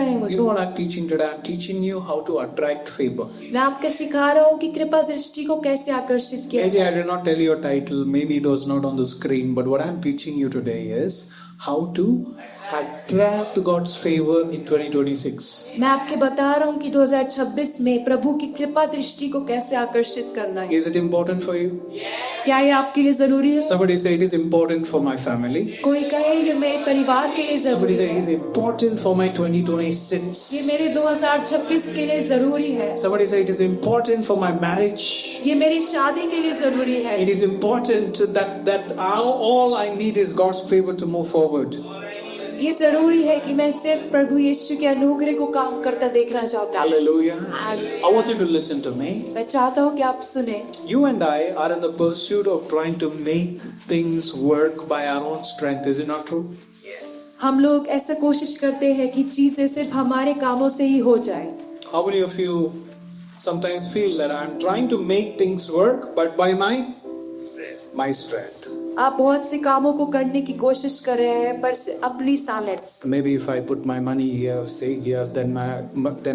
You know what I'm teaching today? I'm teaching you how to attract favor. मैं आपको सिखा रहा हूँ कि कृपा दृष्टि को कैसे आकर्षित किया Maybe I जाए। did not tell you your title. Maybe it was not on the screen. But what I'm teaching you today is how to attract God's favor in 2026. मैं आपके बता रहा हूँ कि 2026 में प्रभु की कृपा दृष्टि को कैसे आकर्षित करना है। Is it important for you? क्या ये आपके लिए जरूरी है? Somebody say it is important for my family. कोई कहे ये मेरे परिवार के लिए Somebody जरूरी say it is है। important for my 2026. ये मेरे 2026 के लिए जरूरी है। Somebody say it is important for my marriage. ये मेरी शादी के लिए जरूरी है। It is important that all I need is God's favor to move forward. ये जरूरी है कि मैं सिर्फ प्रभु यीशु के अनुग्रह को काम करता देखना चाहता हूँ। Hallelujah. I want you to listen to me. मैं चाहता हूँ कि आप सुने। You and I are in the pursuit of trying to make things work by our own strength. Is it not true? हम लोग ऐसा कोशिश करते हैं कि चीजें सिर्फ हमारे कामों से ही हो जाए। How many of you sometimes feel that I'm trying to make things work, but by my strength? आप बहुत से कामों को करने की कोशिश कर रहे हैं पर अपनी सामर्थ्य। Maybe if I put my money here, say here, then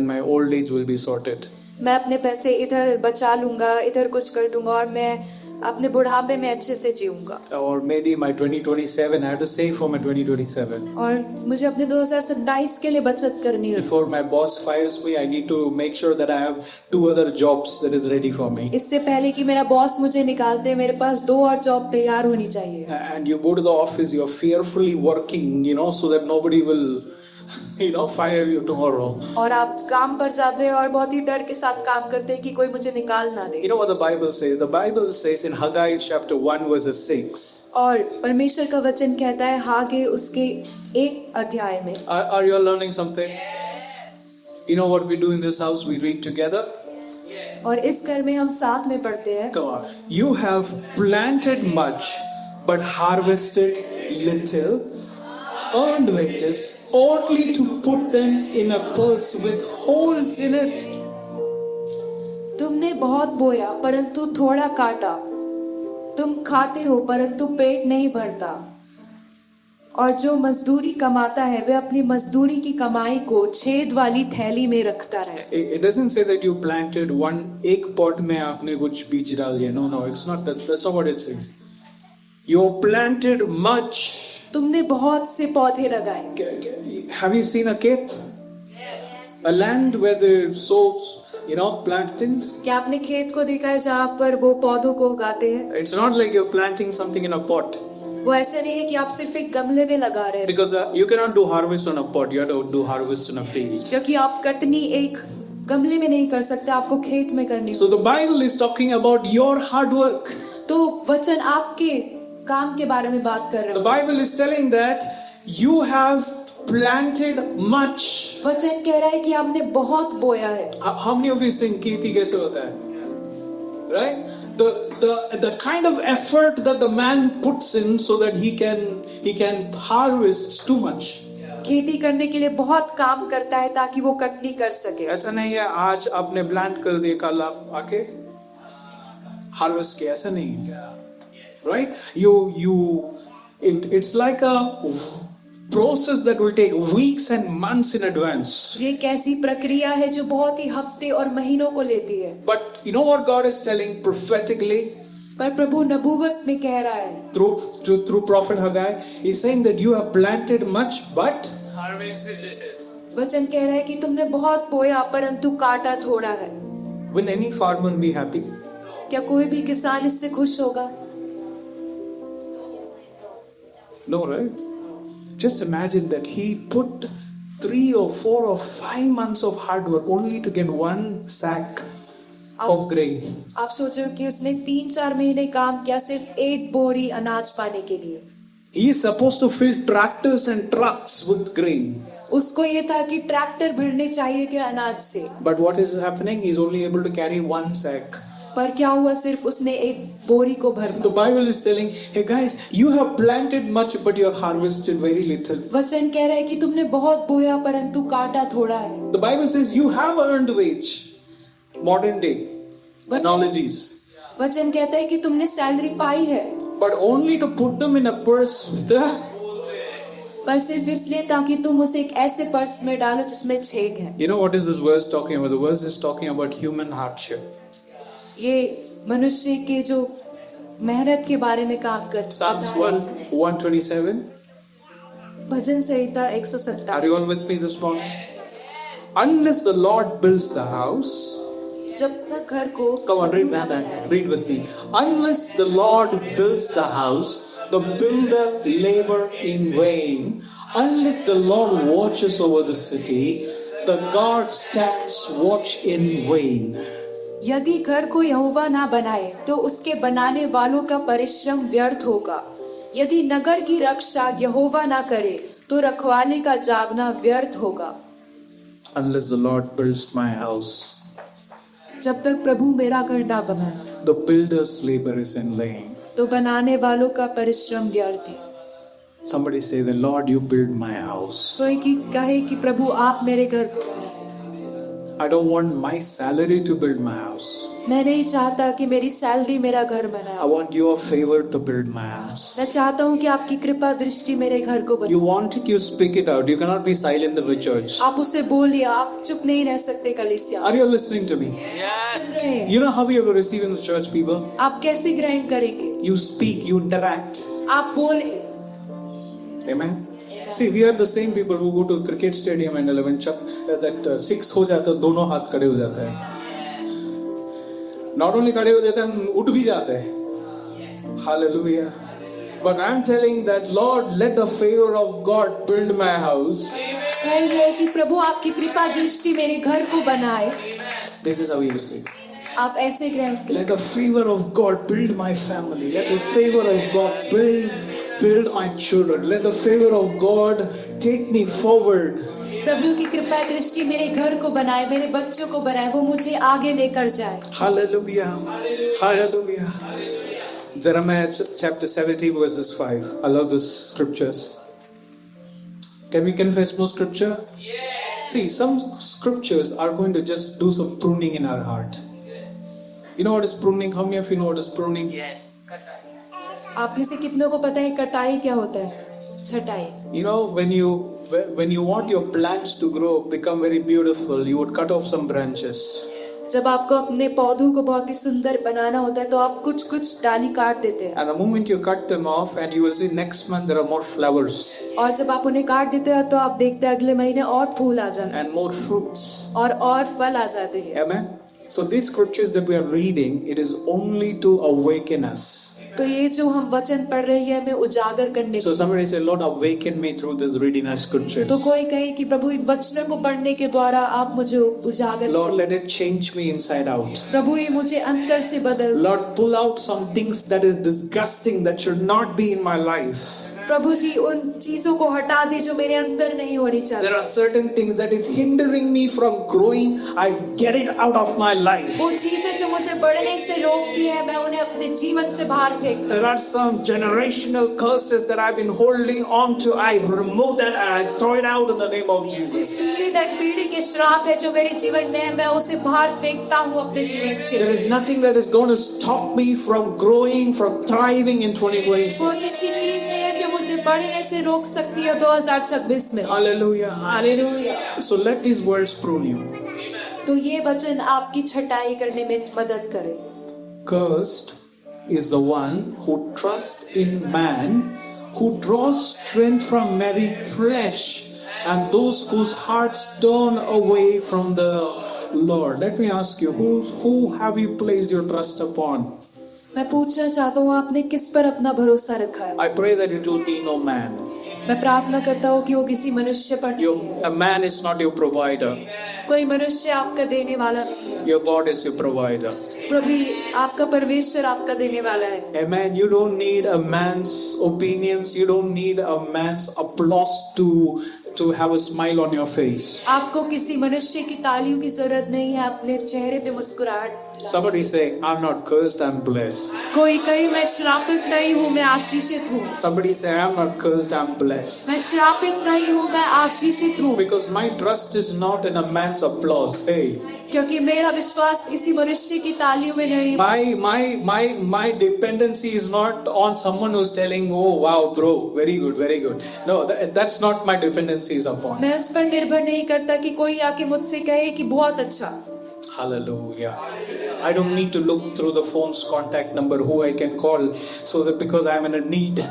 my old age will be sorted. मैं अपने पैसे इधर बचा लूंगा, इधर कुछ कर दूंगा और मैं अपने बुढ़ापे में अच्छे से जीऊंगा। Or maybe my 2027, I have to save for my 2027. और मुझे अपने 2027 के लिए बचत करनी है। Before my boss fires me, I need to make sure that I have 2 other jobs that is ready for me. इससे पहले कि मेरा बॉस मुझे निकाल दे, मेरे पास 2 और जॉब तैयार होनी चाहिए। And you go to the office, you're fearfully working, so that nobody will, fire you tomorrow. और आप काम पर जाते हैं और बहुत ही डर के साथ काम करते हैं कि कोई मुझे निकाल ना दे। You know what the Bible says? The Bible says in Haggai chapter 1 verses 6. और परमेश्वर का वचन कहता है हागे उसके 1 अध्याय में। Are you all learning something? You know what we do in this house? We read together. और इस घर में हम साथ में पढ़ते हैं। Come on. You have planted much, but harvested little, earned wages, only to put them in a purse with holes in it. तुमने बहुत बोया परंतु थोड़ा काटा, तुम खाते हो परंतु पेट नहीं भरता, और जो मजदूरी कमाता है वह अपनी मजदूरी की कमाई को छेद वाली थैली में रखता रहे। It doesn't say that you planted एक pot में आपने कुछ बीज डाल दिया. No, it's not that. That's not what it says. You planted much. तुमने बहुत से पौधे लगाए। Have you seen a खेत? A land where they sow, plant things. क्या आपने खेत को देखा है जहाँ पर वो पौधों को उगाते हैं? It's not like you're planting something in a pot. वो ऐसा नहीं है कि आप सिर्फ एक गमले में लगा रहे हैं। Because you cannot do harvest on a pot. You have to do harvest on a field. क्योंकि आप कटनी एक गमले में नहीं कर सकते, आपको खेत में करनी। So the Bible is talking about your hard work. तो वचन आपके काम के बारे में बात कर रहे The हैं। Bible is telling that you have planted much. वचन कह रहा है कि आपने बहुत बोया है। How many of you think खेती कैसे होता है? Right? The kind of effort that the man puts in so that he can harvest too much. खेती करने के लिए बहुत काम करता है ताकि वो कटनी कर सके। ऐसा नहीं है आज आपने प्लांट कर दिया कल आप आके हार्वेस्ट किया, ऐसा नहीं है। Right? It's like a process that will take weeks and months in advance. ये एक ऐसी प्रक्रिया है जो बहुत ही हफ्ते और महीनों को लेती है। But you know what God is telling prophetically? पर प्रभु नबूवत में कह रहा है Through prophet Haggai, he's saying that you have planted much but वचन कह रहा है कि तुमने बहुत बोया परंतु काटा थोड़ा है। will any farmer be happy? क्या कोई भी किसान इससे खुश होगा? No, right? Just imagine that he put 3 or 4 or 5 months of hard work only to get 1 sack of grain. आप सोचो कि उसने 3-4 महीने काम किया सिर्फ 1 बोरी अनाज पाने के लिए। He is supposed to fill tractors and trucks with grain. उसको ये था कि ट्रैक्टर भरने चाहिए थे अनाज से। But what is happening? He is only able to carry 1 sack. पर क्या हुआ, सिर्फ उसने 1 बोरी को भर। The Bible is telling, hey guys, you have planted much but you have harvested very little. वचन कह रहा है कि तुमने बहुत बोया परंतु काटा थोड़ा है। The Bible says you have earned wage. Modern day analogies. वचन कहता है कि तुमने सैलरी पाई है, But only to put them in a purse with पर सिर्फ इसलिए ताकि तुम उसे एक ऐसे पर्स में डालो जिसमें छेद है। You know what is this verse talking about? The verse is talking about human hardship. ये मनुष्य के जो मेहनत के बारे में काम करता Psalms है। 127. भजन संहिता 127। Are you all with me this morning? Unless the Lord builds the house, जब तक घर को come on, read ना with me. बनाए। Read with me. Unless the Lord builds the house, the builder labor in vain. Unless the Lord watches over the city, the guard stands watch in vain. यदि घर को यहोवा ना बनाए तो उसके बनाने वालों का परिश्रम व्यर्थ होगा। यदि नगर की रक्षा यहोवा ना करे तो रखवाले का जागना व्यर्थ होगा। Unless the Lord builds my house, जब तक प्रभु मेरा घर ना बनाए the builder's labor is in vain. तो बनाने वालों का परिश्रम व्यर्थ है। Somebody say, the Lord, you build my house. कोई की कहे कि प्रभु आप मेरे घर को बनाए। I don't want my salary to build my house. मैं नहीं चाहता कि मेरी सैलरी मेरा घर I बनाए। want your favor to build my house. मैं चाहता हूँ कि आपकी कृपा दृष्टि मेरे घर को You बनाए। want it, you speak it out. You cannot be silent in the church. आप उससे बोलिए, आप चुप नहीं रह सकते कलीसिया। Are you listening to me? सुन रहे हैं? You know how we are receiving the church people? आप कैसे ग्रहण करेंगे? You speak, you interact. आप बोले। Amen. See, we are the same people who go to cricket stadium and 11 chuck that 6 हो जाता है, दोनों हाथ खड़े हो जाते हैं. Not only खड़े हो जाते हैं, हम उठ भी जाते हैं. Hallelujah. But I'm telling that Lord, let the favor of God build my house. बोल रहे कि प्रभु आपकी कृपा दृष्टि मेरे घर को बनाए। This is how you say. आप ऐसे ग्रहण करें। Let the favor of God build my family. Let the favor of God build my children. Let the favor of God take me forward. प्रभु की कृपा दृष्टि मेरे घर को बनाए, मेरे बच्चों को बनाए, वो मुझे आगे लेकर जाए। Hallelujah. Hallelujah. Jeremiah chapter 17 verses 5. I love these scriptures. Can we confess more scripture? Yes. See, some scriptures are going to just do some pruning in our heart. You know what is pruning? How many of you know what is pruning? Yes. आप में से कितनों को पता है कटाई क्या होता है? छटाई। You know, when you want your plants to grow, become very beautiful, you would cut off some branches. जब आपको अपने पौधों को बहुत ही सुंदर बनाना होता है तो आप कुछ कुछ डाली काट देते हैं। And the moment you cut them off, and you will see next month there are more flowers और जब आप उन्हें काट देते हैं तो आप देखते हैं अगले महीने और फूल आ जाते हैं and more fruits. और फल आ जाते हैं। Amen. So these scriptures that we are reading, it is only to awaken us. तो ये जो हम वचन पढ़ रहे हैं हमें उजागर करने So somebody say, Lord, awaken me through this reading of scriptures. तो कोई कहे कि प्रभु इन वचनों को पढ़ने के द्वारा आप मुझे उजागर Lord, let it change me inside out. प्रभु ये मुझे अंतर से बदल। Lord, pull out some things that is disgusting that should not be in my life. प्रभु जी उन चीजों को हटा दे जो मेरे अंदर नहीं होनी There चाहिए। are certain things that is hindering me from growing. I get it out of my life. वो चीजें जो मुझे बढ़ने से रोकती है मैं उन्हें अपने जीवन से बाहर फेंकता There are some generational curses that I've been holding on to. I remove that and I throw it out in the name of हूँ। Jesus. पीढ़ी दर पीढ़ी के श्राप है जो मेरे जीवन में है मैं उसे बाहर फेंकता हूँ अपने जीवन से। There is nothing that is going to stop me from growing, from thriving in 2026. कोई ऐसी चीज नहीं है जो मुझे बढ़ने से रोक सकती है 2026 में। Hallelujah. Hallelujah. So let these words prune you. तो ये वचन आपकी छटाई करने में मदद करे। Cursed is the one who trusts in man, who draws strength from merry flesh, and those whose hearts turn away from the Lord. Let me ask you, who have you placed your trust upon? मैं पूछना चाहता हूँ आपने किस पर अपना भरोसा रखा है? I pray that it will be no man. मैं प्रार्थना करता हूँ कि वो किसी मनुष्य पर नहीं है। A man is not your provider. कोई मनुष्य आपका देने वाला नहीं है। Your God is your provider. प्रभु आपका परमेश्वर आपका देने वाला है। Amen. You don't need a man's opinions. You don't need a man's applause to to have a smile on your face. आपको किसी मनुष्य की तालियों की जरूरत नहीं है अपने चेहरे पे मुस्कुराहट। Somebody say, I'm not cursed, I'm blessed. कोई कहे मैं श्रापित नहीं हूँ, मैं आशीषित हूँ। Somebody say, I'm not cursed, I'm blessed. मैं श्रापित नहीं हूँ, मैं आशीषित हूँ। Because my trust is not in a man's applause. Hey, क्योंकि मेरा विश्वास किसी मनुष्य की तालियों में नहीं है। my dependency is not on someone who's telling, oh wow, bro, very good, very good. No, that's not my dependency is upon. मैं उस पर निर्भर नहीं करता कि कोई आके मुझसे कहे कि बहुत अच्छा। Hallelujah. I don't need to look through the phone's contact number who I can call so that because I'm in a need.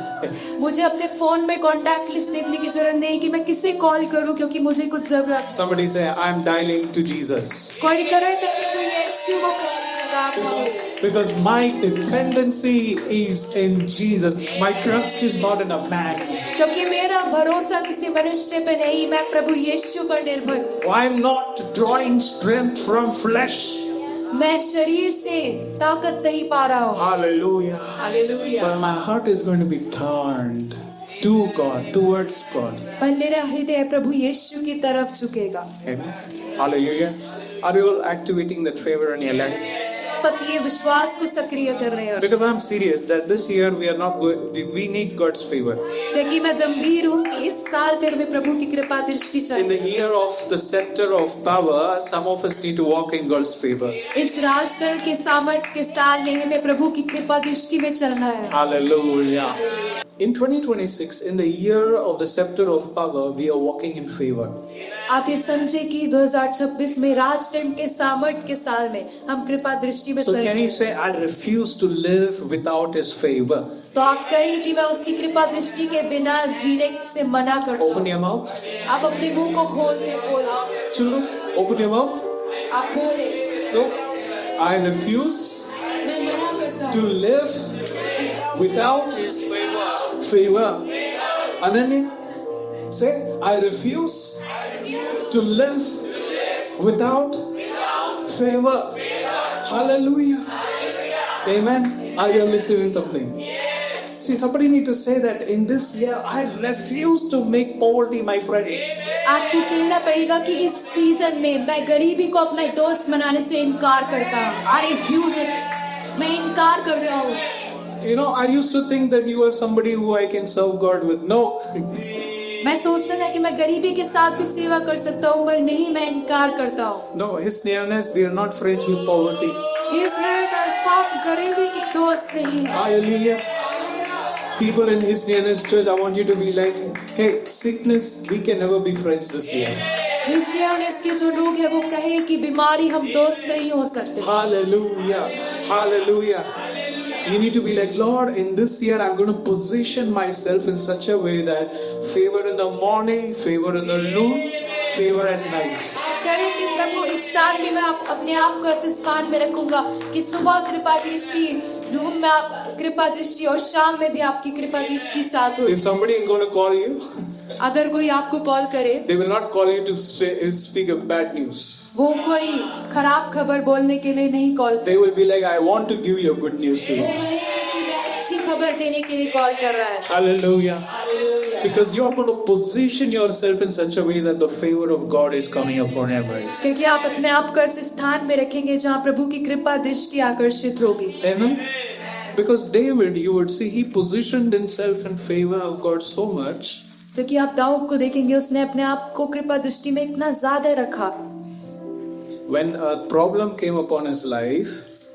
मुझे अपने फोन में कॉन्टैक्ट लिस्ट देखने की जरूरत नहीं कि मैं किसे कॉल करूं क्योंकि मुझे कुछ जरूरत है। Somebody say, I'm dialing to Jesus. कोई करे मैं तो यीशु को कॉल लगा पाऊं। Because my dependency is in Jesus. My trust is not in a man. क्योंकि मेरा भरोसा किसी मनुष्य पे नहीं, मैं प्रभु यीशु पर निर्भर हूँ। I'm not drawing strength from flesh. मैं शरीर से ताकत नहीं पा रहा हूँ। Hallelujah. Hallelujah. But my heart is going to be turned to God, towards God. पर मेरा हृदय प्रभु यीशु की तरफ झुकेगा। Amen. Hallelujah. Are you all activating that favor in your life? पति विश्वास को सक्रिय कर रहे हैं। Because I'm serious that this year we are not going. We need God's favor. क्योंकि मैं गंभीर हूँ कि इस साल फिर में प्रभु की कृपा दृष्टि In चाहिए। the year of the scepter of power, some of us need to walk in God's favor. इस राजदंड के सामर्थ के साल में हमें प्रभु की कृपा दृष्टि में चलना है। Hallelujah. In 2026, in the year of the scepter of power, we are walking in favor. आप ये समझे कि 2026 में राजदंड के सामर्थ के साल में हम कृपा दृष्टि में So can चलेंगे। you say, I refuse to live without His favor? तो आप कहें कि मैं उसकी कृपा दृष्टि के बिना जीने से मना करता Open हूँ। your mouth. आप अपने मुंह को खोल के बोलो। Children, open your mouth. आप बोले So, I refuse मैं मना करता to हूँ। live without His favor. Ananya, say, I refuse to live without favor. Hallelujah. Amen. Are you listening something? See, somebody need to say that in this year, I refuse to make poverty my friend. आपको कहना पड़ेगा कि इस season में मैं गरीबी को अपना दोस्त बनाने से इनकार करता हूँ। I refuse it. मैं इनकार कर रहा हूँ। You know, I used to think that you are somebody who I can serve God with. No. मैं सोचता था कि मैं गरीबी के साथ भी सेवा कर सकता हूँ, पर नहीं, मैं इनकार करता हूँ। No, His nearness, we are not friends with poverty. इस निर्णय आप गरीबी के दोस्त नहीं हैं। Hallelujah. People in His nearness church, I want you to be like, hey, sickness, we can never be friends this year. इस निर्णय के जो लोग हैं वो कहें कि बीमारी हम दोस्त नहीं हो सकते। Hallelujah. Hallelujah. You need to be like, Lord, in this year I'm going to position myself in such a way that favor in the morning, favor in the noon, favor at night. करें कि प्रभु इस साल में मैं अपने आप को इस स्थान में रखूंगा कि सुबह कृपा दृष्टि, नून में आप कृपा दृष्टि और शाम में भी आपकी कृपा दृष्टि साथ हो। If somebody is going to call you, अगर कोई आपको कॉल करे, they will not call you to speak of bad news. वो कोई खराब खबर बोलने के लिए नहीं call They will be like, I want to give you good news वो today. कहेंगे कि मैं अच्छी खबर देने के लिए कॉल कर रहा है। Hallelujah. Hallelujah. Because you are going to position yourself in such a way that the favor of God is coming upon everybody. क्योंकि आप अपने आप को इस स्थान में रखेंगे जहाँ प्रभु की कृपा दृष्टि आकर्षित होगी। Amen. Because David, you would see, he positioned himself in favor of God so much. क्योंकि आप दाऊद को देखेंगे, उसने अपने आप को कृपा दृष्टि में इतना ज्यादा रखा। When a problem came upon his life,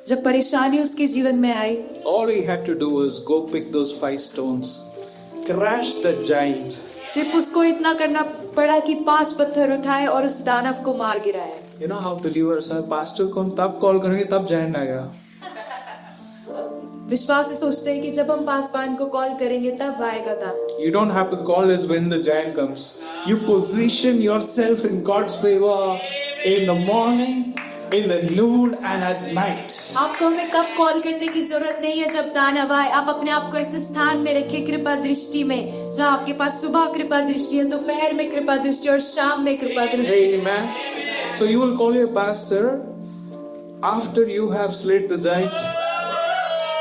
जब परेशानी उसके जीवन में आई, all he had to do was go pick those 5 stones, crash the giant. सिर्फ उसको इतना करना पड़ा कि 5 पत्थर उठाए और उस दानव को मार गिराए। You know how believers are, pastor को हम तब कॉल करेंगे तब giant आएगा. विश्वास से सोचते हैं कि जब हम पासवान को कॉल करेंगे तब आएगा दानव। You don't have to call us when the giant comes. You position yourself in God's favor in the morning, in the noon and at night. आपको हमें कब कॉल करने की जरूरत नहीं है जब दानव आए। आप अपने आप को इस स्थान में रखें कृपा दृष्टि में, जहाँ आपके पास सुबह कृपा दृष्टि है, दोपहर में कृपा दृष्टि और शाम में कृपा दृष्टि। Amen. So you will call your pastor after you have slayed the giant.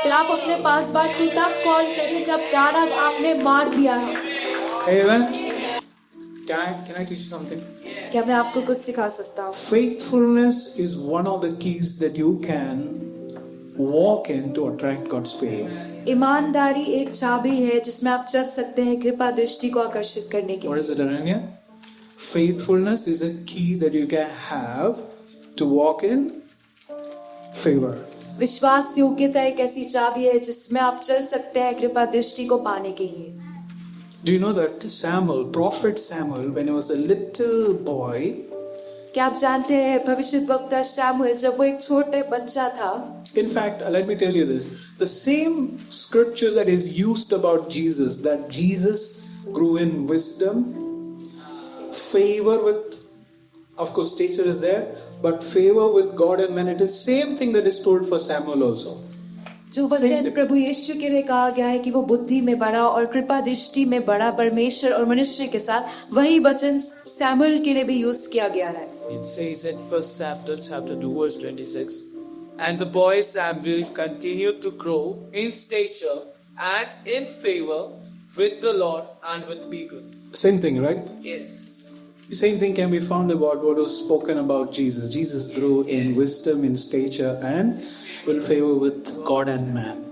फिर आप अपने पास बात को तब कॉल करें जब दानव आपने मार दिया है। Amen. Can I teach you something? क्या मैं आपको कुछ सिखा सकता हूँ? Faithfulness is one of the keys that you can walk in to attract God's favor. ईमानदारी एक चाबी है जिसमें आप चल सकते हैं कृपा दृष्टि को आकर्षित करने के What लिए। is it, Ananya? Faithfulness is a key that you can have to walk in favor. विश्वास योग्यता एक ऐसी चाबी है जिसमें आप चल सकते हैं कृपा दृष्टि को पाने के लिए। Do you know that Samuel, prophet Samuel, when he was a little boy, क्या आप जानते हैं भविष्यद्वक्ता शमूएल जब वो एक छोटे बच्चा था, in fact, let me tell you this, the same scripture that is used about Jesus, that Jesus grew in wisdom, favor with, of course, stature is there, but favor with God and men, it is same thing that is told for Samuel also. जो वचन प्रभु यीशु के लिए कहा गया है कि वो बुद्धि में बड़ा और कृपा दृष्टि में बड़ा परमेश्वर और मनुष्य के साथ, वही वचन सैमुएल के लिए भी यूज किया गया है। It says in 1 Samuel chapter 2 verse 26, and the boy Samuel continued to grow in stature and in favor with the Lord and with people. Same thing, right? Yes. The same thing can be found about what was spoken about Jesus. Jesus grew in wisdom, in stature, and in favor with God and man.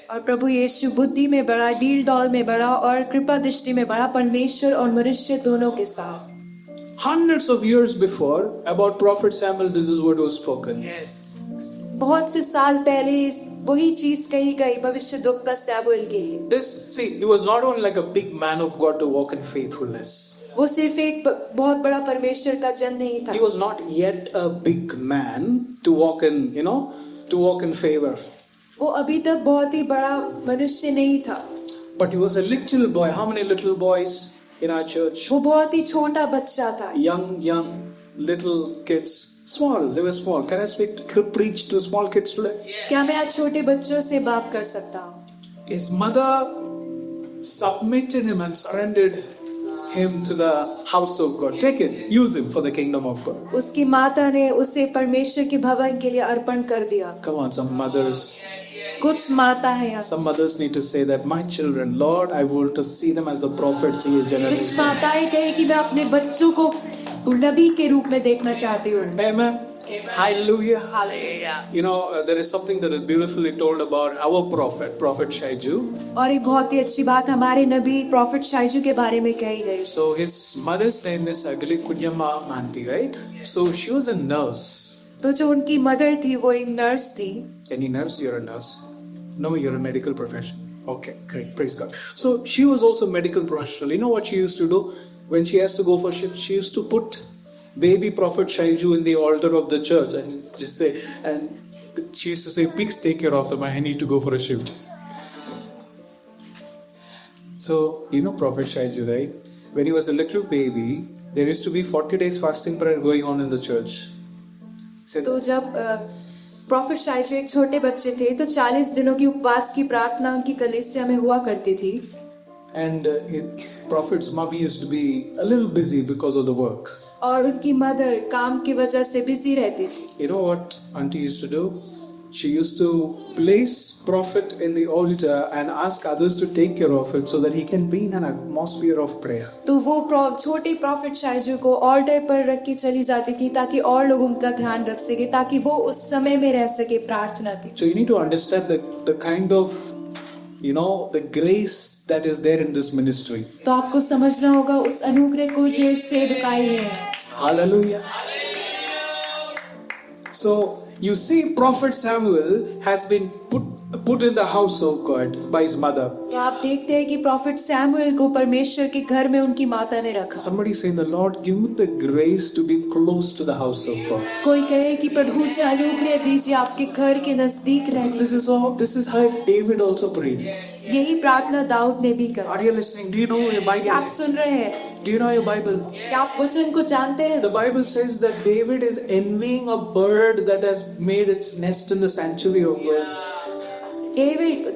और प्रभु यीशु बुद्धि में बड़ा, deal doll में बड़ा और कृपा दृष्टि में बड़ा परमेश्वर और मनुष्य दोनों के साथ। Hundreds of years before, about Prophet Samuel, this is what was spoken. Yes. बहुत से साल पहले वही चीज कही गई भविष्यद्वक्ता सैमुएल के लिए। This, see, he was not only like a big man of God to walk in faithfulness. वो सिर्फ एक बहुत बड़ा परमेश्वर का जन नहीं था। He was not yet a big man to walk in, to walk in favor. वो अभी तक बहुत ही बड़ा मनुष्य नहीं था। But he was a little boy. How many little boys in our church? वो बहुत ही छोटा बच्चा था। Young little kids. Small, they were small. Can I preach to small kids today? क्या मैं आज छोटे बच्चों से बात कर सकता हूँ? His mother submitted him and surrendered him to the house of God. Take it, use him for the kingdom of God. उसकी माता ने उसे परमेश्वर के भवन के लिए अर्पण कर दिया। Come on, some mothers. कुछ माता है यहाँ। Some mothers need to say that my children, Lord, I want to see them as the prophets He is कुछ generating. माताएं कहे कि मैं अपने बच्चों को नबी के रूप में देखना चाहती हूँ। Amen. Hallelujah. Hallelujah. There is something that is beautifully told about our prophet, Prophet Shaiju. और एक बहुत ही अच्छी बात हमारे नबी प्रॉफिट शाइजू के बारे में कही गई। So his mother's name is Agli Kunyama Manti, right? So she was a nurse. तो जो उनकी मदर थी वो एक नर्स थी। Any nurse? You're a nurse. No, you're a medical professional. Okay, great. Praise God. So she was also a medical professional. You know what she used to do? When she has to go for shift, she used to put baby Prophet Shaiju in the altar of the church and just say, and she used to say, please take care of him. I need to go for a shift. So, you know Prophet Shaiju, right? When he was a little baby, there used to be 40 days fasting prayer going on in the church. Said, तो जब profit शाइजू एक छोटे बच्चे थे तो 40 दिनों की उपवास की प्रार्थना उनकी कलीसिया में हुआ करती थी। and Prophet's mommy used to be a little busy because of the work. और उनकी मदर काम की वजह से बिजी रहती थी। You know what auntie used to do? She used to place Prophet in the altar and ask others to take care of it so that he can be in an atmosphere of prayer. तो वो छोटी profit शाइजू को alter पर रख के चली जाती थी ताकि और लोग उनका ध्यान रख सके, ताकि वो उस समय में रह सके प्रार्थना के। So you need to understand the kind of, the grace that is there in this ministry. तो आपको समझना होगा उस अनुग्रह को जो इस सेवकाई में है। Hallelujah. So you see, Prophet Samuel has been put in the house of God by his mother. तो आप देखते हैं कि प्रॉफिट सैमुएल को परमेश्वर के घर में उनकी माता ने रखा। Somebody say, the Lord, give me the grace to be close to the house of God. कोई कहे कि प्रभु जी अनुग्रह दीजिए आपके घर के नजदीक रहने। This is how David also prayed. यही प्रार्थना दाऊद ने भी करा। Are you listening? Do you know your क्या आप Bible? सुन रहे हैं? Do you know your Bible? क्या आप वचन को जानते हैं? The Bible says that David is envying a bird that has made its nest in the sanctuary of God.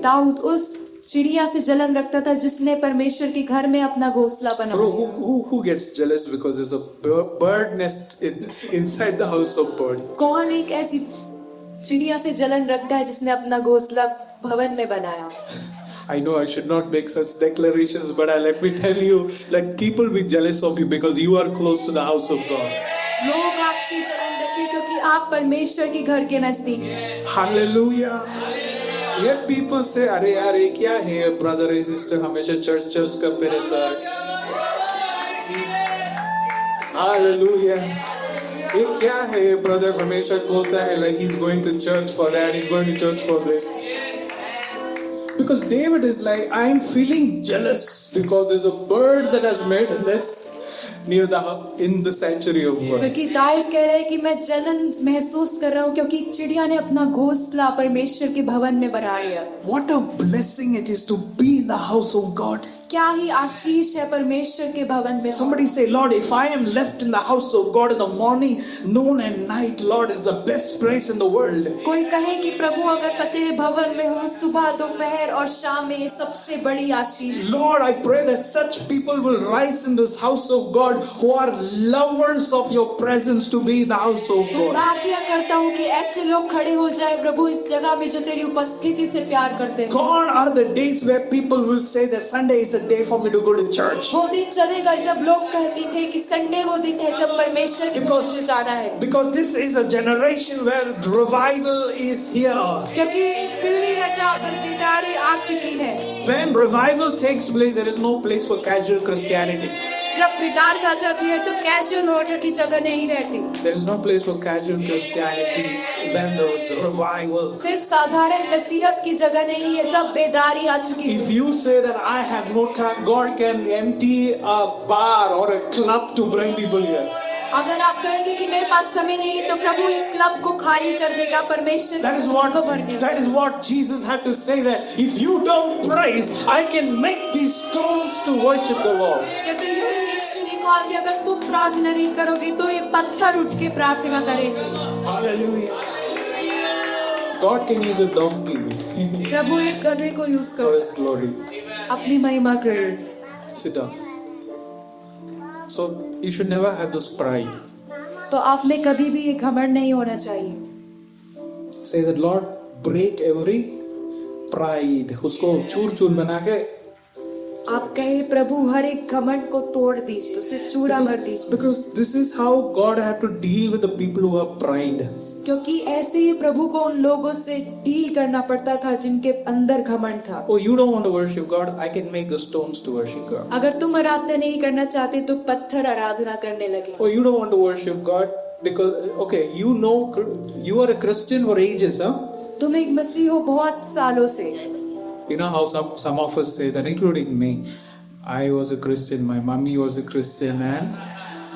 Dawood उस चिड़िया से जलन रखता था जिसने परमेश्वर के घर में अपना घोंसला Bro, बनाया। who gets jealous because there's a bird nest inside the house of God? कौन एक ऐसी चिड़िया से जलन रखता है जिसने अपना घोंसला भवन में बनाया? I know I should not make such declarations, but let me tell you, let people be jealous of you because you are close to the house of God. लोग आपसे जलन रखें क्योंकि आप परमेश्वर के घर के नजदीक हैं। Hallelujah. Yet people say, अरे यार ये क्या है brother and sister हमेशा चर्च करते रहता है. Hallelujah. ये क्या है brother हमेशा बोलता है like he's going to church for that, he's going to church for this. Because David is like, I am feeling jealous because there's a bird that has made a nest in the sanctuary of God. क्योंकि दाऊद कह रहे हैं कि मैं जलन महसूस कर रहा हूँ क्योंकि चिड़िया ने अपना घोंसला परमेश्वर के भवन में बना लिया। What a blessing it is to be in the house of God. क्या ही आशीष है परमेश्वर के भवन में। Somebody say, Lord, if I am left in the house of God in the morning, noon and night, Lord, it's the best place in the world. कोई कहे कि प्रभु अगर मैं तेरे भवन में हूँ सुबह दोपहर और शाम में, ये सबसे बड़ी आशीष। Lord, I pray that such people will rise in this house of God who are lovers of your presence to be in the house of God. प्रार्थना करता हूँ कि ऐसे लोग खड़े हो जाए प्रभु इस जगह में जो तेरी उपस्थिति से प्यार करते हैं। God, are the days where people will say that Sunday is a day for me to go to church. वो दिन चलेगा जब लोग कहते थे कि संडे वो दिन है जब परमेश्वर के भवन में जाना है। Because this is a generation where revival is here. क्योंकि एक पीढ़ी है जहाँ पर बेदारी आ चुकी है। When revival takes place, there is no place for casual Christianity. जब बेदार आ जाती है तो कैजुअल होने की जगह नहीं रहती। There is no place for casual Christianity when there is revival. सिर्फ साधारण नसीहत की जगह नहीं है जब बेदारी आ चुकी है। If you say that I have no time, God can empty a bar or a club to bring people here. अगर आप कहेंगे कि मेरे पास समय नहीं है तो प्रभु एक क्लब को खाली कर देगा परमेश्वर को भरने। That is what Jesus had to say, that if you don't praise, I can make these stones to worship the Lord. क्योंकि यीशु ने कहा कि अगर तुम प्रार्थना नहीं करोगे तो ये पत्थर उठ के प्रार्थना करेंगे। Hallelujah. God can use a donkey प्रभु एक गधे को यूज for कर His glory. अपनी महिमा के लिए। Sit down. So you should never have this pride. तो आपने कभी भी ये घमंड नहीं होना चाहिए। Say that, Lord, break every pride. उसको चूर-चूर बना के। आप कहे प्रभु हर एक घमंड को तोड़ दीजिए, उसे चूरा कर दीजिए। Because this is how God had to deal with the people who have pride. क्योंकि ऐसे ही प्रभु को उन लोगों से डील करना पड़ता था जिनके अंदर घमंड था। Oh, you don't want to worship God? I can make the stones to worship God. अगर तुम आराधना नहीं करना चाहते तो पत्थर आराधना करने लगे। Oh, you don't want to worship God because okay, you know you are a Christian for ages, huh? तुम एक मसीह हो बहुत सालों से। You know how some of us say that, including me. I was a Christian, my mommy was a Christian, and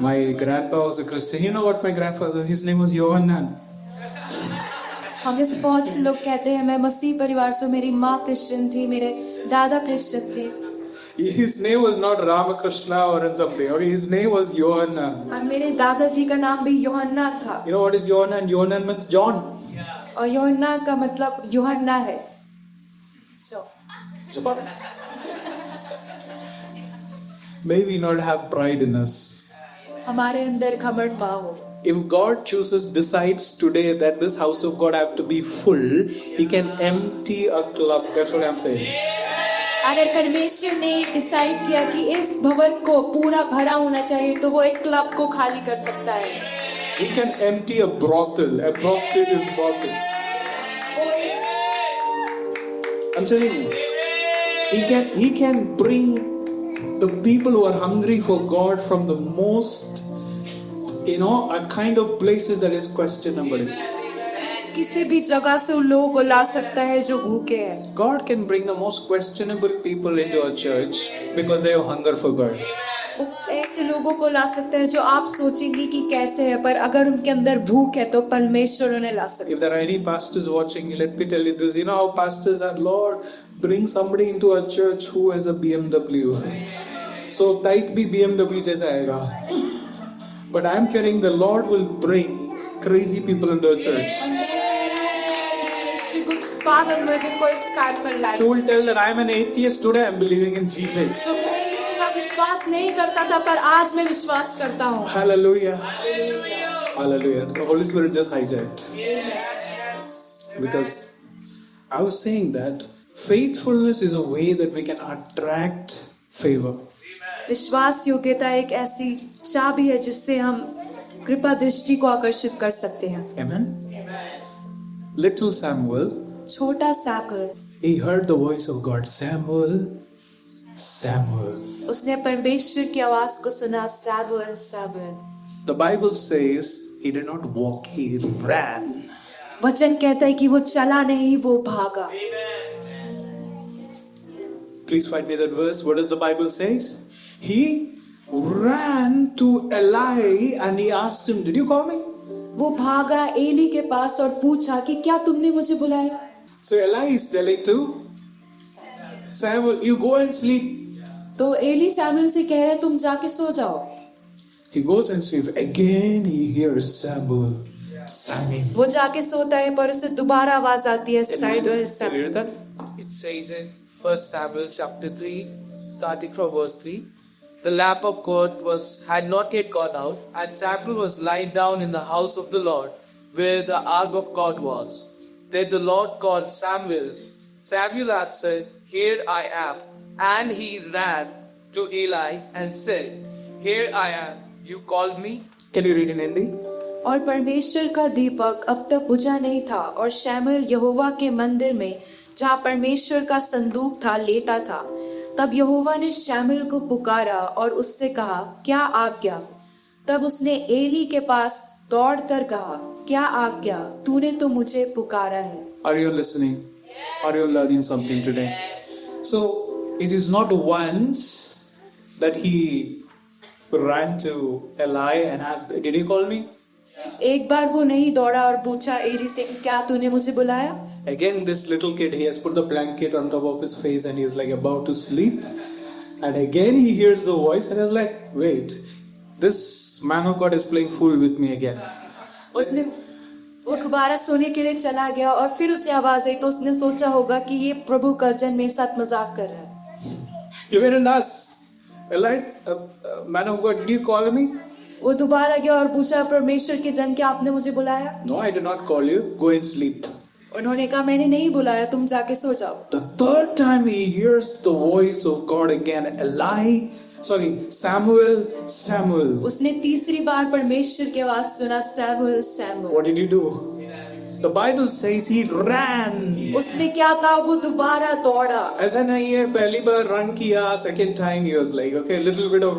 my grandpa was a Christian. You know what my grandfather? His name was Yohanan. हम में से बहुत से लोग कहते हैं मैं मसीह परिवार से, मेरी माँ क्रिश्चियन थी, मेरे दादा क्रिश्चियन थे। His name was not Ramakrishna or something. Okay, his name was Yohanan. और मेरे दादाजी का नाम भी यूहन्ना था। You know what is Yohanan? Yohanan means John. और यूहन्ना का मतलब यूहन्ना है। May we not have pride in us. हमारे अंदर घमंड ना हो। If God decides today that this house of God have to be full, He can empty a club. That's what I'm saying. अगर परमेश्वर ने डिसाइड किया कि इस भवन को पूरा भरा होना चाहिए तो वो एक क्लब को खाली कर सकता है। He can empty a brothel, a prostitute's brothel. I'm telling you, He can bring the people who are hungry for God from the most, a kind of places that is questionable. किसी भी जगह से उन लोगों को ला सकता है जो भूखे हैं। God can bring the most questionable people into a church because they have hunger for God. ऐसे लोगों को ला सकता है जो आप सोचेंगे कि कैसे है, पर अगर उनके अंदर भूख है तो परमेश्वर उन्हें ला सकता है। If there are any pastors watching, let me tell you this. You know how pastors are, Lord, bring somebody into a church who has a BMW. So tithe bhi BMW जैसा आएगा. But I'm telling the Lord will bring crazy people into a church. कुछ पागल लोगों को इस कार्य पर लाए। You will tell that I'm an atheist today. I'm believing in Jesus. तो कहेंगे कि मैं विश्वास नहीं करता था पर आज मैं विश्वास करता हूँ। Hallelujah. Hallelujah. The Holy Spirit just hijacked. Because I was saying that Faithfulness is a way that we can attract favor. विश्वास योग्यता एक ऐसी चाबी है जिससे हम कृपा दृष्टि को आकर्षित कर सकते हैं। Amen. Little Samuel, छोटा Samuel, he heard the voice of God. Samuel, Samuel. उसने परमेश्वर की आवाज को सुना, Samuel Samuel. The Bible says he did not walk, he ran. वचन कहता है कि वो चला नहीं, वो भागा। Please find me that verse. What does the Bible says? He ran to Eli and he asked him, "Did you call me?" वो भागा एली के पास और पूछा कि क्या तुमने मुझे बुलाया? So Eli is telling to Samuel, "You go and sleep." तो एली सैमुएल से कह रहे तुम जाके सो जाओ। He goes and sleeps. Again he hears Samuel singing. वो जाके सोता है पर उसे दोबारा आवाज आती है, Samuel Can you Samuel. hear that? It says in 1 Samuel chapter 3, starting from verse 3, the lamp of God had not yet gone out, and Samuel was lying down in the house of the Lord, where the ark of God was. Then the Lord called Samuel. Samuel answered, "Here I am." And he ran to Eli and said, "Here I am. You called me?" Can you read in Hindi? और परमेश्वर का दीपक अब तक बुझा नहीं था और शमूएल यहोवा के मंदिर में जहाँ परमेश्वर का संदूक था लेटा था। तब यहोवा ने शमूएल को पुकारा और उससे कहा, क्या आज्ञा? तब उसने एली के पास दौड़कर कहा, क्या आज्ञा? तूने तो मुझे पुकारा है। Are you listening? Are you learning something today? So it is not once that he ran to Eli and asked, "Did he call me?" एक बार वो नहीं दौड़ा और पूछा एली से कि क्या तूने मुझे बुलाया? Again, this little kid, he has put the blanket on top of his face and he is like about to sleep. And again he hears the voice and is like, wait, this man of God is playing fool with me again. उसने वो दोबारा सोने के लिए चला गया और फिर उसे आवाज आई तो उसने सोचा होगा कि ये प्रभु का जन मेरे साथ मजाक कर रहा है। He went and asked, Eli, man of God, did you call me? वो दोबारा गया और पूछा, परमेश्वर के जन, क्या आपने मुझे बुलाया? No, I did not call you. Go and sleep. उन्होंने कहा, मैंने नहीं बुलाया, तुम जाके सो जाओ। The third time he hears the voice of God again, Samuel, Samuel. उसने तीसरी बार परमेश्वर की आवाज सुना, Samuel Samuel. What did he do? The Bible says he ran. उसने क्या कहा? वो दोबारा दौड़ा। ऐसा नहीं है पहली बार रन किया, second time he was like, okay, little bit of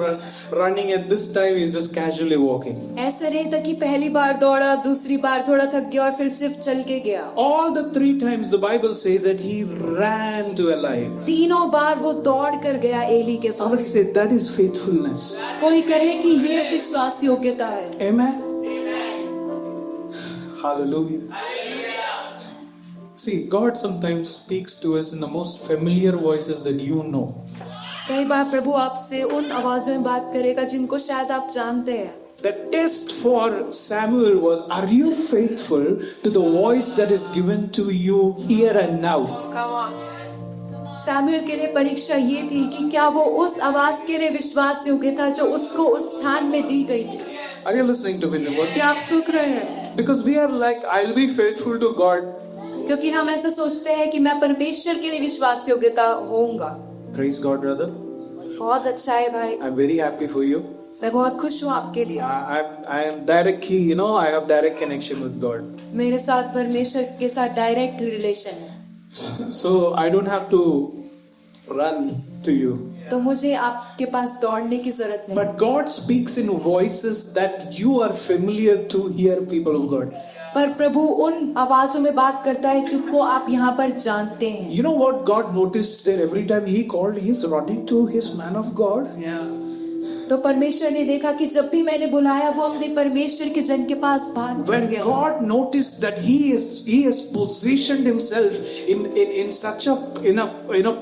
running, and this time he's just casually walking. ऐसा नहीं था कि पहली बार दौड़ा, दूसरी बार थोड़ा थक गया और फिर सिर्फ चल के गया। All the three times the Bible says that he ran to Eli. तीनों बार वो दौड़ कर गया एली के Someone pass. said that is faithfulness. कोई कहे कि ये विश्वास योग्यता है। Amen. Hallelujah. See, God sometimes speaks to us in the most familiar voices that you know. कई बार प्रभु आपसे उन आवाजों में बात करेगा जिनको शायद आप जानते हैं। The test for Samuel was, are you faithful to the voice that is given to you here and now? Samuel के लिए परीक्षा ये थी कि क्या वो उस आवाज के लिए विश्वास योग्य था जो उसको उस स्थान में दी गई थी। Are you listening to me? क्या आप सुन रहे हैं? Because we are like, I'll be faithful to God. क्योंकि हम ऐसा सोचते हैं कि मैं परमेश्वर के लिए विश्वास योग्यता होऊंगा। Praise God, brother. बहुत अच्छा है भाई, I'm very happy for you. मैं बहुत खुश हूँ आपके लिए। I am directly, I have direct connection with God. मेरे साथ परमेश्वर के साथ डायरेक्ट रिलेशन है, So I don't have to run to you. तो मुझे आपके पास दौड़ने की जरूरत नहीं। But God speaks in voices that you are familiar to hear, people of God. पर प्रभु उन आवाजों में बात करता है जिनको आप यहाँ पर जानते हैं। You know what God noticed there? Every time he called, he's running to his man of God. तो परमेश्वर ने देखा कि जब भी मैंने बुलाया वो अपने परमेश्वर के जन के पास भाग बढ़ When गया। God noticed that he has positioned himself in such a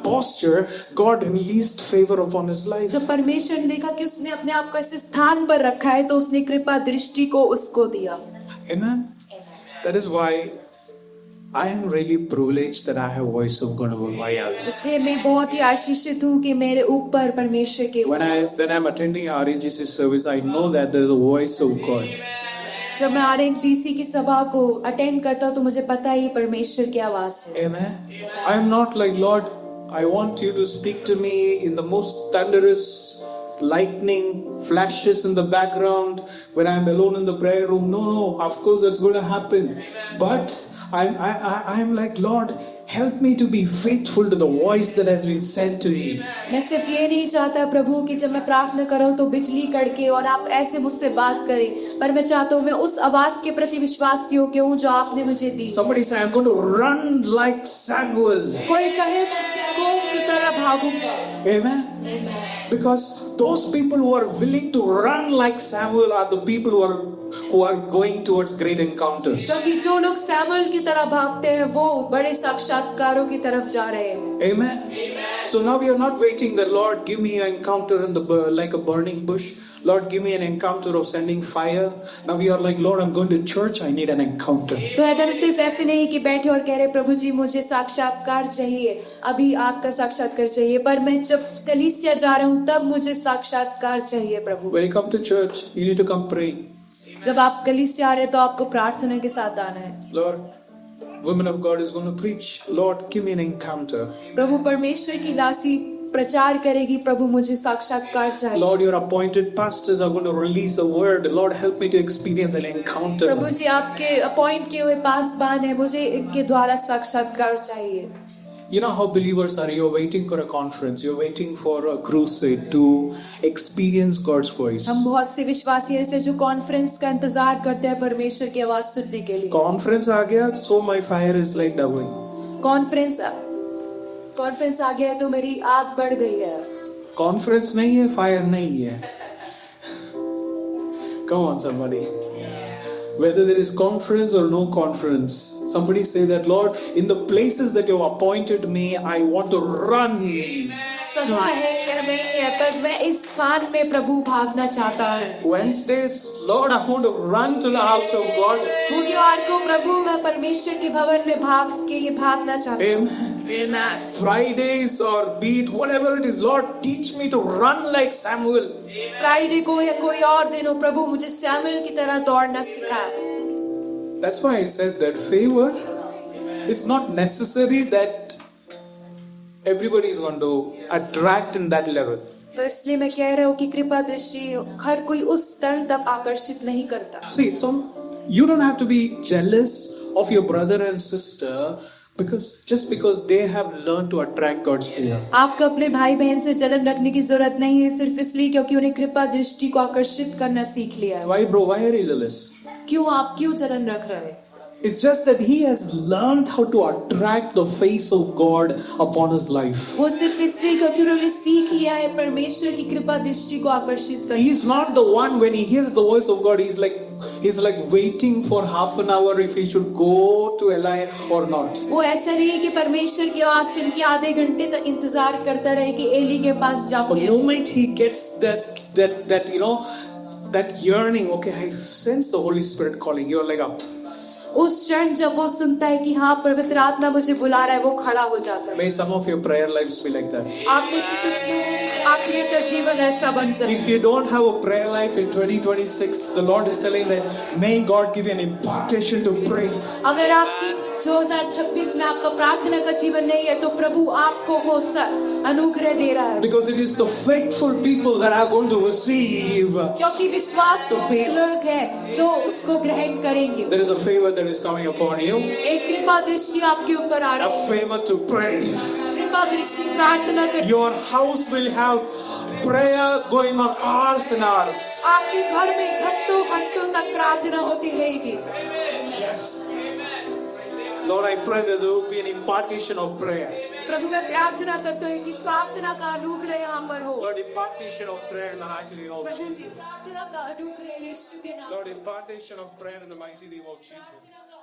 posture, God released favor upon his life. जब परमेश्वर ने देखा कि उसने अपने आप को ऐसे स्थान पर रखा है तो उसने कृपा दृष्टि को उसको दिया। Amen. That is why I am really privileged that I have voice of God over my house. इसलिए मैं बहुत ही आशीषित हूँ कि मेरे ऊपर परमेश्वर के When I'm attending RNGC service, I know that there is a voice of God. जब मैं RNGC की सभा को अटेंड करता हूँ तो मुझे पता है ये परमेश्वर की आवाज है। Amen. I'm not like, Lord, I want you to speak to me in the most thunderous lightning flashes in the background when I'm alone in the prayer room. No, of course that's going to happen. But I'm like, Lord, help me to be faithful to the voice that has been sent to me. मैं सिर्फ ये नहीं चाहता प्रभु कि जब मैं प्रार्थना करूं तो बिजली कड़के और आप ऐसे मुझसे बात करें, पर मैं चाहता हूं मैं उस आवाज के प्रति विश्वास योग्य हूं जो आपने मुझे दी। Somebody say, I'm going to run like Samuel. कोई कहे मैं शमूएल की तरह भागूंगा। Amen. Amen. Because those people who are willing to run like Samuel are the people who are going towards great encounters. क्योंकि जो लोग शमूएल की तरह भागते हैं वो बड़े साक्षात्कारों की तरफ जा रहे हैं। Amen. So now we are not waiting that Lord give me an encounter in the like a burning bush. Lord give me an encounter of sending fire. Now we are like, Lord, I'm going to church, I need an encounter. तो एकदम सिर्फ ऐसे नहीं कि बैठे और कह रहे प्रभु जी मुझे साक्षात्कार चाहिए, अभी आग का साक्षात्कार चाहिए, पर मैं जब कलीसिया जा रहा हूँ तब मुझे साक्षात्कार चाहिए प्रभु। When you come to church, you need to come praying. जब आप कलीसिया आ रहे तो आपको प्रार्थना के साथ आना है। Lord, women of God is going to preach. Lord, give me an encounter. प्रभु परमेश्वर की दासी प्रचार करेगी, प्रभु मुझे साक्षात्कार चाहिए। Lord, your appointed pastors are going to release a word. Lord, help me to experience an encounter. प्रभु जी आपके अपॉइंट किए हुए पासबान है, मुझे इनके द्वारा साक्षात्कार चाहिए। You know how believers are. You're waiting for a conference. You're waiting for a crusade to experience God's voice. हम बहुत से विश्वासी ऐसे जो कॉन्फ्रेंस का इंतजार करते हैं परमेश्वर की आवाज सुनने के लिए। Conference आ गया, so my fire is like doubling. Conference आ गया है तो मेरी आग बढ़ गई है। Conference नहीं है, fire नहीं है. Come on, somebody. Whether there is conference or no conference, somebody say that, Lord, in the places that you have appointed me, I want to run. सभा है या नहीं है, पर मैं इस स्थान में प्रभु भागना चाहता हूँ। Wednesdays, Lord, I want to run to the house of God. बुधवार को प्रभु मैं परमेश्वर के भवन में भागना चाहता हूँ। Amen. Fridays or be it whatever it is, Lord, teach me to run like Samuel. Friday को या कोई और दिन हो, प्रभु मुझे शमूएल की तरह दौड़ना सिखा। That's why I said that favor, it's not necessary that everybody is going to attract in that level. तो इसलिए मैं कह रहा हूँ कि कृपा दृष्टि हर कोई उस स्तर तक आकर्षित नहीं करता। See, you don't have to be jealous of your brother and sister because they have learned to attract God's favor. आपको अपने भाई बहन से जलन रखने की जरूरत नहीं है, सिर्फ इसलिए क्योंकि उन्हें कृपा दृष्टि को आकर्षित करना सीख लिया है। Why, bro? Why are you jealous? क्यों जलन रख रहे हैं? It's just that he has learned how to attract the face of God upon his life. वो सिर्फ इसलिए क्योंकि उन्होंने सीख लिया है परमेश्वर की कृपा दृष्टि को आकर्षित करना। He's not the one when he hears the voice of God, he's like waiting for half an hour if he should go to Eli or not. वो ऐसा नहीं है कि परमेश्वर की आवाज सुन के आधे घंटे तक इंतजार करता रहे कि एली के पास जाऊं। But the moment he gets that you know that yearning, okay, I sense the Holy Spirit calling. You're like up. उस क्षण जब वो सुनता है कि हाँ पवित्र आत्मा मुझे बुला रहा है, वो खड़ा हो जाता है। May some of your prayer lives be like that. आप में से कुछ लोगों का आखिरी तक जीवन ऐसा बन जाए। If you don't have a prayer life in 2026, the Lord is telling that may God give you an impartation to pray. अगर आपकी 2026 में आपका प्रार्थना का जीवन नहीं है तो प्रभु आपको वो अनुग्रह दे रहा है। Because it is the faithful people that are going to receive. क्योंकि विश्वास लोग हैं जो उसको ग्रहण करेंगे। There is a favor that is coming upon you. एक कृपा दृष्टि आपके ऊपर आ रही है। A favor to pray. कृपा दृष्टि प्रार्थना कर। Your house will have prayer going on hours and hours. आपके घर में घंटों तक प्रार्थना होती रहेगी। Yes. Lord, I pray that there will be an impartation of prayer. प्रभु मैं प्रार्थना करता हूँ कि प्रार्थना का अनुग्रह यहाँ पर हो। Lord, impartation of prayer in the mighty name of Prabhu ji Jesus. प्रार्थना का अनुग्रह यीशु के नाम। Lord, impartation of prayer in the mighty name of Jesus. प्रार्थना का